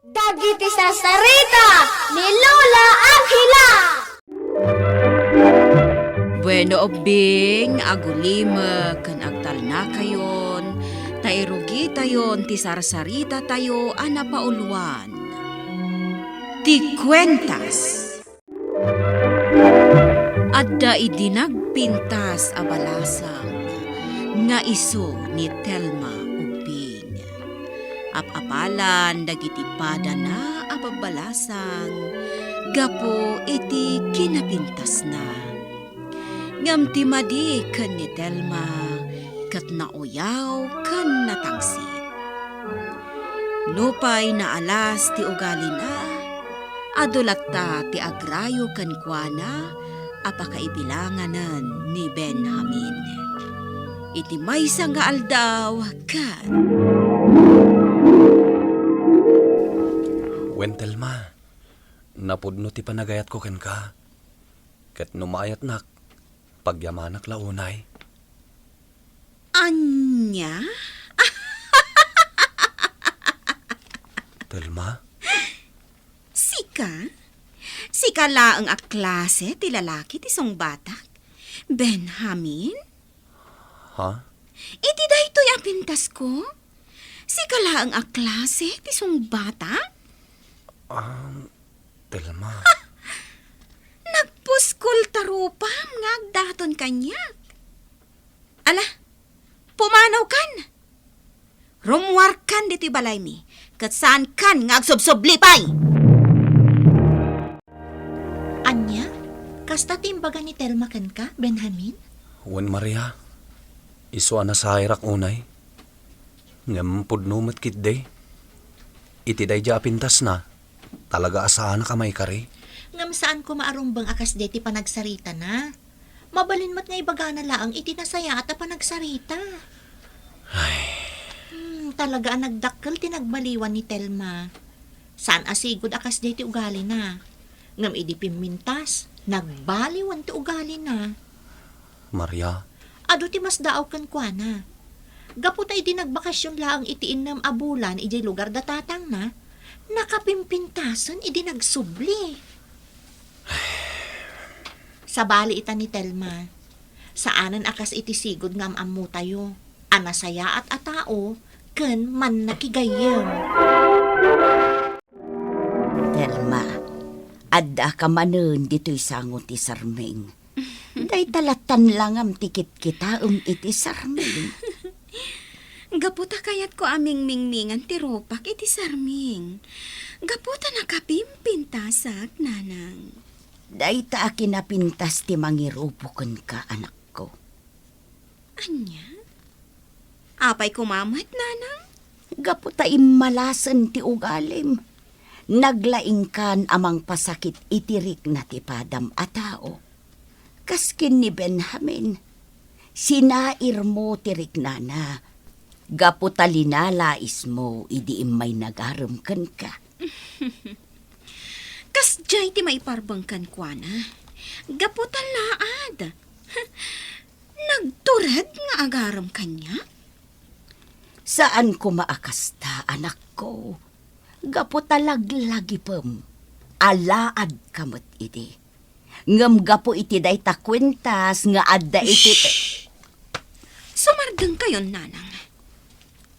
Dagiti sasarita ni Lola Angela. Bueno obing, agulima, kan agtal na kayon, tairugi tayon, ti sarsarita tayo, anapauluan. Ti kwentas. Adda idinagpintas a balasang, nga iso ni Telma ubing. Apapalan dagiti pada na ababalasang, gapo iti kinapintas na. Ngam ti madi ken ni Telma, kat nauyaw ken natangsit. Nupay na alas ti ugali na, adulatta ti agrayo ken kuana, apakaibilanganan ni Benjamin. Iti maysa nga aldaw ken Wen Telma, napudno ti panagayat ko ken ka. Ket numayat nak, pagyamanak launay. Anya? Telma, Sika? Sika laeng a klase ti lalaki ti song batak? Benjamin? ha? Iti daytoy a pintas ko? Sika laeng a klase ti song batak? Telma, Nagpuskol tarupam nga agdaton kanyak. Ala, pumanaw kan. Rumwar kan dito'y balay mi. Kat saan kan nga agsubsublipay. Anya, kasta timbaga ni Telma ken ka, Benjamin? wen Maria, iso na sa hayrak unay. Ngam pudno matkit day. Iti day ja pintas na. Talaga asaan ka may kari. Ngam saan ko maarumbang akas deti panagsarita na? Mabalin mat nga ibaga na laang iti nasaya at panagsarita. Talaga ang nagdakkel tinagbaliwan ni Telma. Saan asigod akas deti ugali na? Ngam idi pimintas, nagbaliwan ti ugali na. Maria, Ado ti mas daaw kan kuana. Gaputa idi nagbakasyon laang iti innam abulan iti lugar datatang na. Nakapimpintasan idi nagsubli. Sa bali ita ni Telma, saanan akas iti sigod ngam ammo tayo, anasaya at atao, ken man nakigayem. Telma, adda ka manen dito'y sangot ti Sarming. Day talatan lang am tikit kita iti Sarming. Gaputa kayat ko aming mingmingan ti ropak iti sarming. Gaputa nakapimpintasak, nanang. Day ta kinapintas ti mangirupukan ka, anak ko. Anya? Apay kumamat, nanang? Gaputa imalasan ti ugalim. Naglaing kan amang pasakit itirik na ti padam a tao. Kaskin ni Benjamin, sinair mo tirik nana. Gaputa linalais mo, idi may nagarumkan ka. Kas jay ti maiparbangkan kwa na. Gaputa laad. Nagturad nga agaram kanya? Saan ko maakasta, anak ko? Gaputa laglagi pem. Alaad kamot iti. Ngam gapo iti day takwentas nga adda iti... Sumardeng kayon, nanang.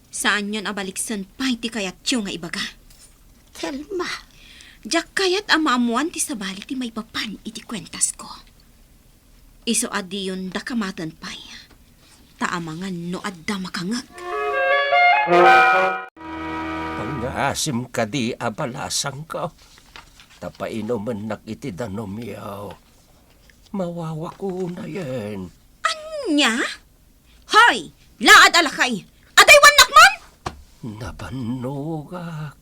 Saan yon abaliksan pa iti kayat tiyo nga ibaga? Telma, Jak kayat amaamuan ti sabali ti may papan iti kwentas ko. Iso adi yun dakamatan pay. Taamangan no adda makangag. Pangasim ka di abalasang ka. Tapainuman nak iti danomiyaw. Mawawako na yan. Nya? Hoy! Laad alakay! Aday wanak man! Nabanogak.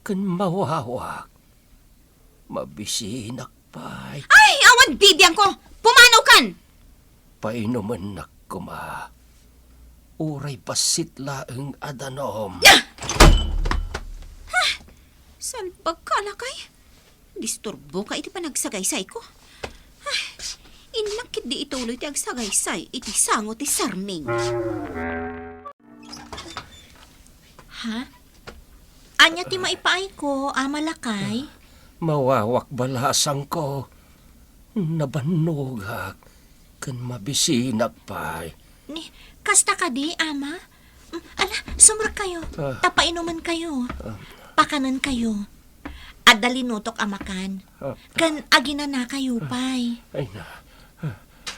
Kan mawawak. Mabisinak pa'y. Ay! Awan bibiyang ko! Pumanaw kan! Painuman nak kuma. Uray pasitla ang adanom. Salbag ka alakay? Disturbo ka iti panagsagaysay ko. Ay, inlakit di ituloy ti agsagaysay iti sango ti sarming. Ha? Anya ti maipaay ko, Malakay. Mawawak balasang ko. Nabanugak. Kan mabisinag pa'y. Ni, kasta ka di, Ama? Ala, sumra kayo. Tapainuman kayo. Pakanan kayo. At dalinutok amakan. Kan agina na kayo, pay. Ay na.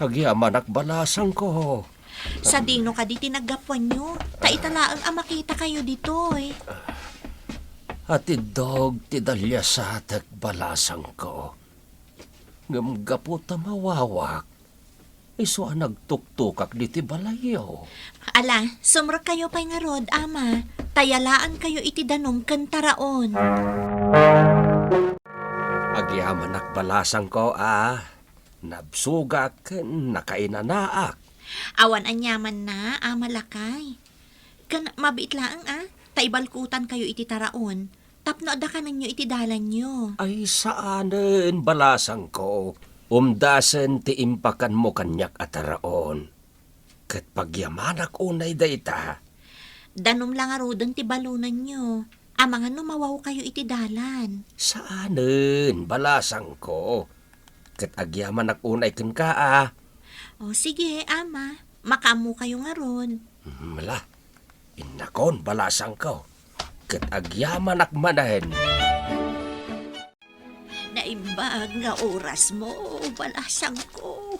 Agyaman balasang ko. Sa dino ka di tinaggapuan nyo. Taitalaang makita kayo dito, eh. At idog tidalya sa balasang ko. Ngamgapo ta mawawak. Iso nagtuktukak di ti balayo. Ala, sumra kayo pay nga rod, Ama. Tayalaan kayo iti danom kantaraon. Agyaman balasang ko nabsugak nakainanaak. Awan anyaman na, Malakay. Kan mabitlaang, taibalkutan kayo iti taraon. Tapno da ka ninyo iti dalan nyo. Ay saanen balasang ko. Umdasen ti impakan mo kanyak ataraon. Kat pagyamanak unay dayta. Danom lang arudan ti balunan nyo. Amangan numawaw kayo iti dalan. Saanen balasang ko. Kat agyamanak unay ken ka O sige, Ama. Makamu kayo nga ron. Mala, inakon balasang ko. Kat agyamanak manahen. Naimbag nga oras mo, balasang ko.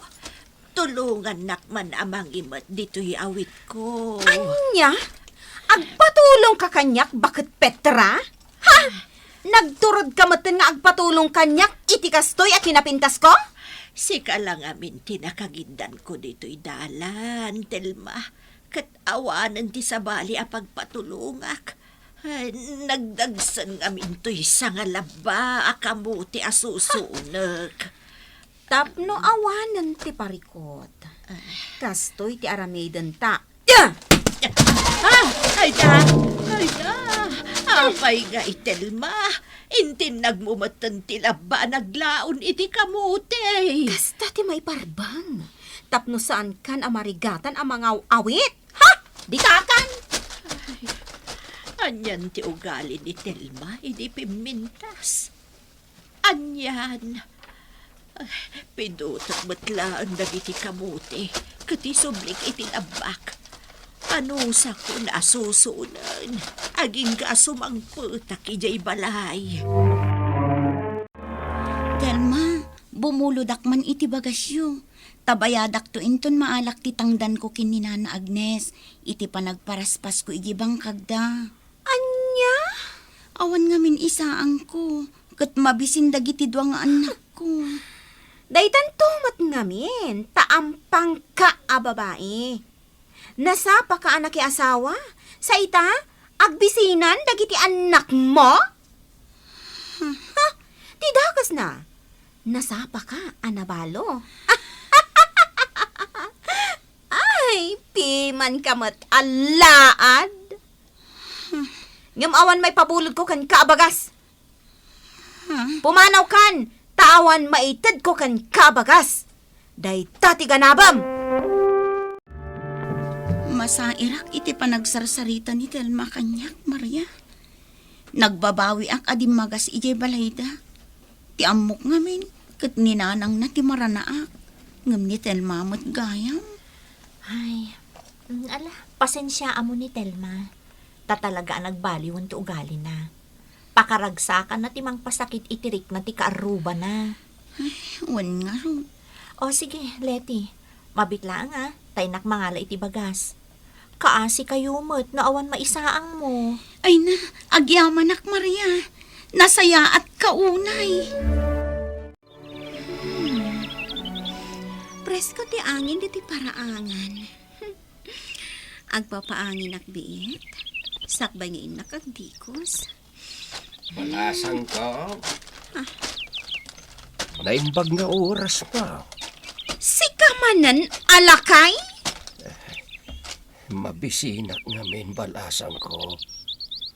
Tulungan nakman amang imat dito'y awit ko. Anya? Agpatulong ka kanyak, bakit Petra? Ha? Nagturod ka matin nga agpatulong kanyak, itikastoy at kinapintas ko? Sika lang amin tinakagindan ko dito'y dalan, Telma. Kat awanan ti sabali a pagpatulungak. Nagdagsan amin to'y sangalaba, akamuti asusunag. Tapno awanan ti parikot. Kastoy ti aramidan ta. Ay da! Apay nga Telma. Intin nagmumatan ti laba, naglaon iti kamuti. Kasta ti may parbang. Tapno saan kan amarigatan ang mga awit? Ha? Di kakan? Anyan ti ugali ni Telma, hindi pimintas. Anyan. Pinutot matlaan dagiti kamuti, kati sublik iti labak. Ano sa ko nasusunan, aging kasumangputak ijay balay. Telma, bumuludak man iti bagasyo. Tabayadak to inton maalak ti tangdan ko kin ni Nana Agnes. Iti panagparaspas ko igibang kagda. Anya? Awan nga min isaang ko. Kat mabisin dagiti dua nga anak ko. Daytan tumat ngamin, taampang ka a babae. Nasapa ka anak asawa? Sa ita, agbisinan dagiti anak mo? Ha? Tidakas na. Nasapa ka, anabalo. Ay, piman kamat alaad. Ngamawan may pabulod ko kan kaabagas. Pumanaw kan, tawan maitid ko kan kaabagas. Day tati ganabam. Masairak iti panagsarsarita ni Telma kanyak, Maria. Nagbabawi ang adimagas ijay balayda. Ti amok ngamin, kat ninanang na ti maranaak. Ngam ni Telma mo't gayam. Ay, pasensya amo ni Telma. Tatalaga nagbaliwan ti ugali na. Pakaragsakan na timang pasakit itirik na ti kaaruba na. Wan nga ro. O sige, Leti, mabitlaan taynak mangala iti bagas. Kaasi kayo mo't naawan maisaang mo. Ay na, agyamanak Maria. Nasaya at kaunay. Presko ti angin di ti paraangan. Agpapaangin akbiit. Sakbay ngayon nakagdikos. Balasang ko. Naimbag nga oras pa. Si kamanan alakay? Mabisinak ngamin balasang ko.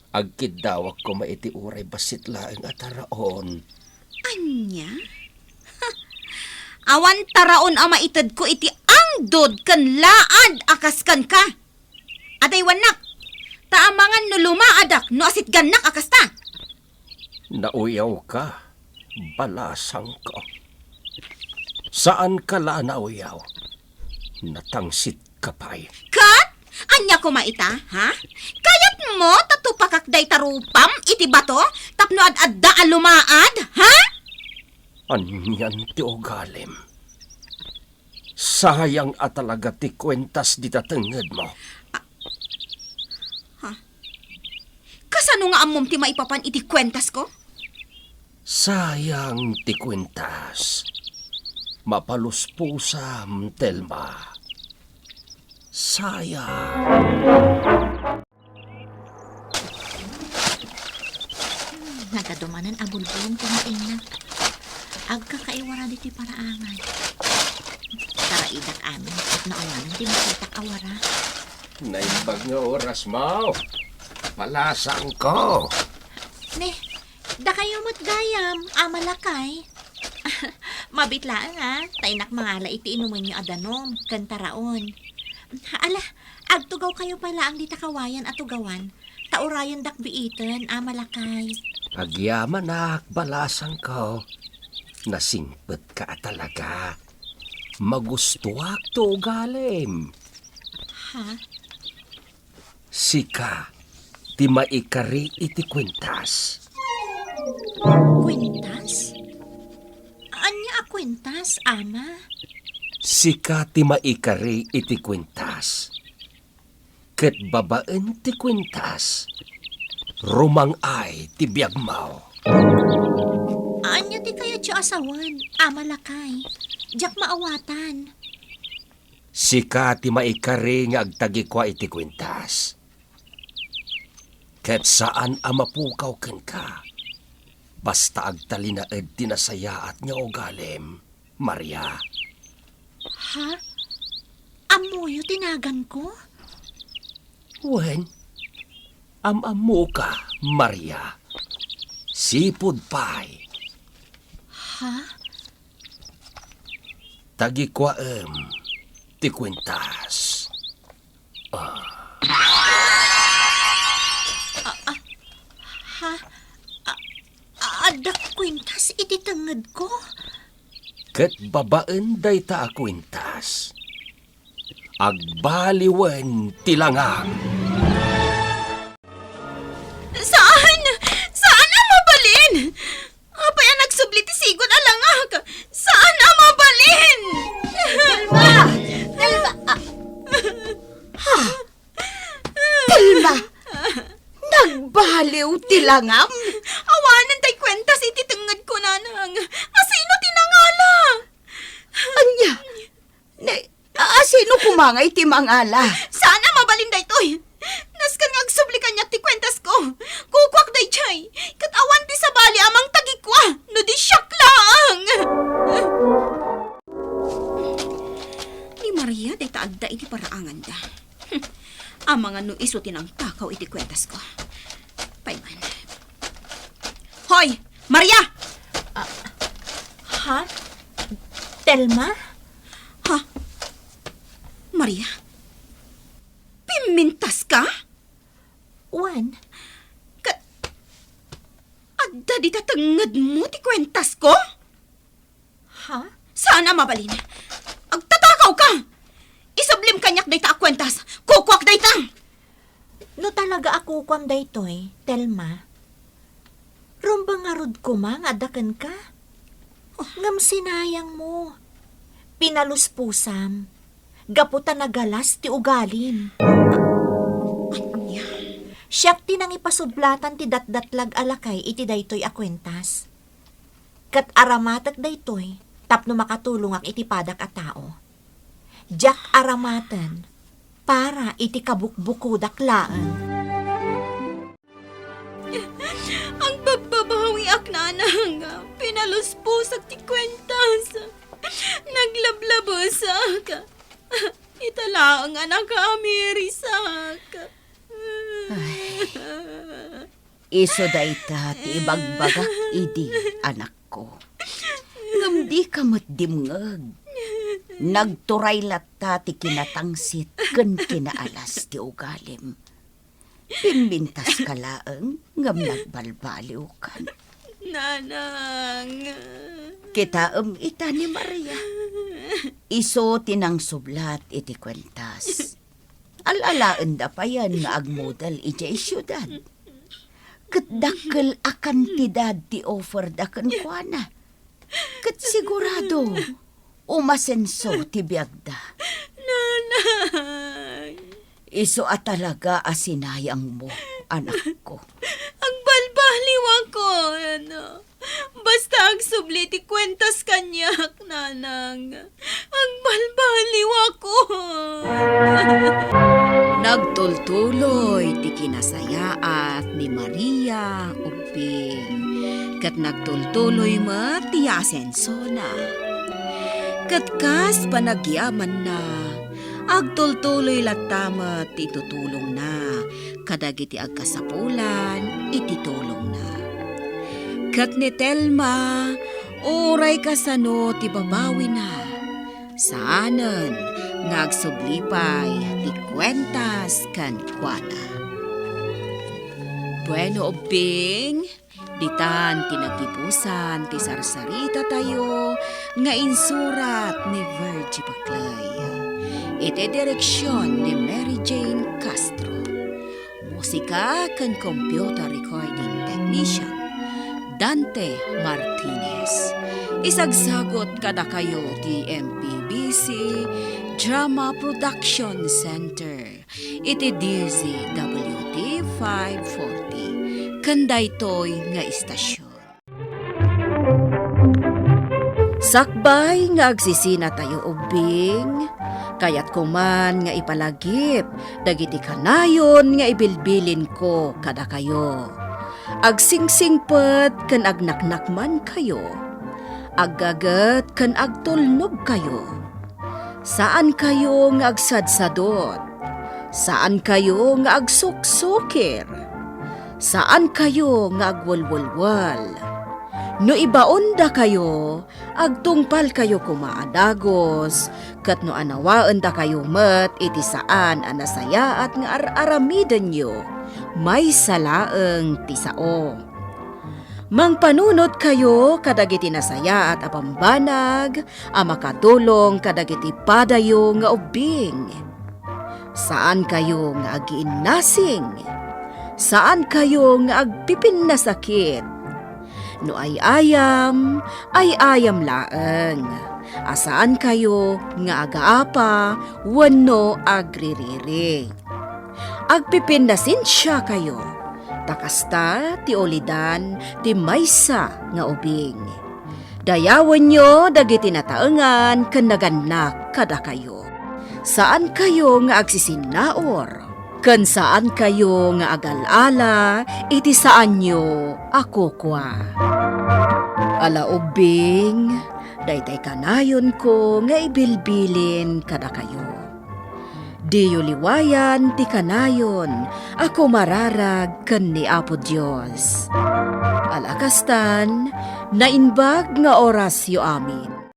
Agkidawak ko maiti uray basit laeng ataraon. Anya? Awan taraon ama itad ko iti angdod kan laad akas kan ka. Atay wanak, Taamangan no lumaadak no asit ganak akasta. Nauyaw ka, balasang ko. Saan ka la nauyaw? Natangsit ka pa'y. Kat? Anya ko maita, ha? Kayat mo tatupakakday tarupam iti bato tapno ad-adda a lumaad, ha? Anyan ti ugalim. Sayang at talaga ti kwentas di tatenged mo. Kasano nga amom ti maipapan iti kwentas ko? Sayang ti kwentas. Mapaluspusam, Telma. Sayang. Nagadumanan abulbulong kumain na. Agkakaiwara diti paraangan. Taraidak amin at naulanan di makitak awara. Naibag nga oras mo. Malasang ko. Ne, da kayo mo't gayam, amalakay. Mabitlaan ha, tainak mangala iti inuman nyo adanom, kantaraon. Ala, agtugaw kayo pala ang ditakawayan at tugawan. Taurayan dakbiitan, amalakay. Agyaman nak, balasang ko. Nasingpet ka talaga. Magustuak to galim. Ha? Sika, ti maikari iti kwentas. Kwintas? Anya a kwintas, ama? Sika ti maikari iti kwentas. Ket babaen ti kwentas. Rumang ay ti biyagmaw. Anya ti kaya tiyo asawan, amalakay. Diyak maawatan. Sika ti maikari nga agtagi kwa iti kwentas. Ket saan amapukaw ken ka. Basta agtalinaed tinasayaat nga ugalim, Maria. Ha? Amoyo tinagan ko? Wen, amamu ka, Maria. Sipud pay. Ha? Tagi kwaem, ti kwentas. Ha? Adak kwintas iti tangad ko? Ket babaen dayta a kwentas. Agbaliwen tilangang. Saan? Saan ang mabalin? Apay ang nagsubli ti sigod alangag. Saan ang mabalin? Telma, nagbaliw tilangam. Awanan tay kwentas iti tungod ko nanang. Asino tinangala? Anya, sino kumangay ti mangala? Sana mabalin daytoy. Naskan nga agsubli kanya ti kwentas ko. Kukwak day chay. Katawan ti sabali amang tagikwa. No di siyak lang. Ni Maria day taadda iti paraangan da. Ang mga no iso tinang takaw iti kwentas ko. Payman. Hoy! Maria! Ha? Telma? Ha? Maria? Pimintas ka? Wan? Adda di tatangad mo ti kwentas ko? Ha? Sana mabalin. Agtatakaw ka! Isablim kanyak day ta kwentas. Kukwak day ta! No talaga ako kwam daytoy, Telma. Rumbang arod ko mang adakan ka. Ngam sinayang mo. Pinaluspusam. Gaputan na galas ti ugalim. Anya? Siyak tinang ipasudlatan ti datdatlag alakay iti daytoy a kwentas. Kat aramatak daytoy, tapno makatulong ak iti padak a tao. Jak aramatan, para iti kabukbukudak laan. Ang pagbabawi ak nanang. Pinaluspusak ti kwentas. Naglablabosak. Italaang anak kami risak. Iso dayta ti ibagbagak idi, anak ko. Ngam di ka matdimngag. Nagturay latta ti kinatangsit ken kinaalas ti ugalim. Pinmintas ka laeng ngam nagbalbaliw kan. Nanang. Kita ita ni Maria. Iso tinang sublat iti kwentas. Alalaan da pa yan nga agmodal iti syudad. Katdakkel akan tidad ti offer da kan kuana. Kat sigurado umasenso ti biagda. Nanang. Iso at talaga asinayang mo, anak ko. Ang balbaliw ako, ano. Basta ang subli ti kwentas kanyak, nanang. Ang balbaliw ako. Nagtultuloy ti kinasayaat ni Maria ubing. Kat nagtultuloy ma ti asenso na. Kat kas panagyaman na. Agtultuloy latamat itutulong na, kadagiti agkasapulan, ititulong na. Kat ni Telma, oray kasano ti babawi na. Saanen, ngagsublipay, ti kwentas kan kuana. Bueno, ubing, ditan tinagipusan ti sarsarita tayo, nga insurat ni Virgie Baclay. Iti direksyon ni Mary Jane Castro. Musika kan computer recording technician, Dante Martinez. Isagsagot kada kayo ti MPBC Drama Production Center. Iti DZWT 540. Kandaytoy nga istasyon. Sakbay nga agsisina tayo ubing. Kayat kuman nga ipalagip, dagiti kanayon nga ibilbilin ko kada kayo. Agsingsingpet kan agnaknakman kayo, aggagat kan agtulnog kayo. Saan kayo nga agsadsadot? Saan kayo nga agsuksukir? Saan kayo nga agwalwalwal? No ibaon da kayo, agtungpal kayo kumaadagos, kat no anawaan da kayo met iti saan anasaya at nga aramidan nyo, may salaeng tisao. Mangpanunot kayo kadagiti nasaya at apambanag, amakadulong kadagiti padayo nga ubing. Saan kayo nga agiinnasing? Saan kayo nga agpipin na sakit? No ay ayam laeng. Asaan kayo nga agaapa, wano agririri. Agpipindasin siya kayo. Takasta ti olidan ti maysa nga ubing. Dayawan nyo dagiti nataengan ken naganak kada kayo. Saan kayo nga agsisinaor? Ken saan kayo nga agalala, iti saan nyo ako kwa. Ala ubing, daytay kanayon ko nga ibilbilin kada kayo. Diyo liwayan ti kanayon, ako mararag ken ni Apo Dios. Alakastan, nainbag nga oras yo amin.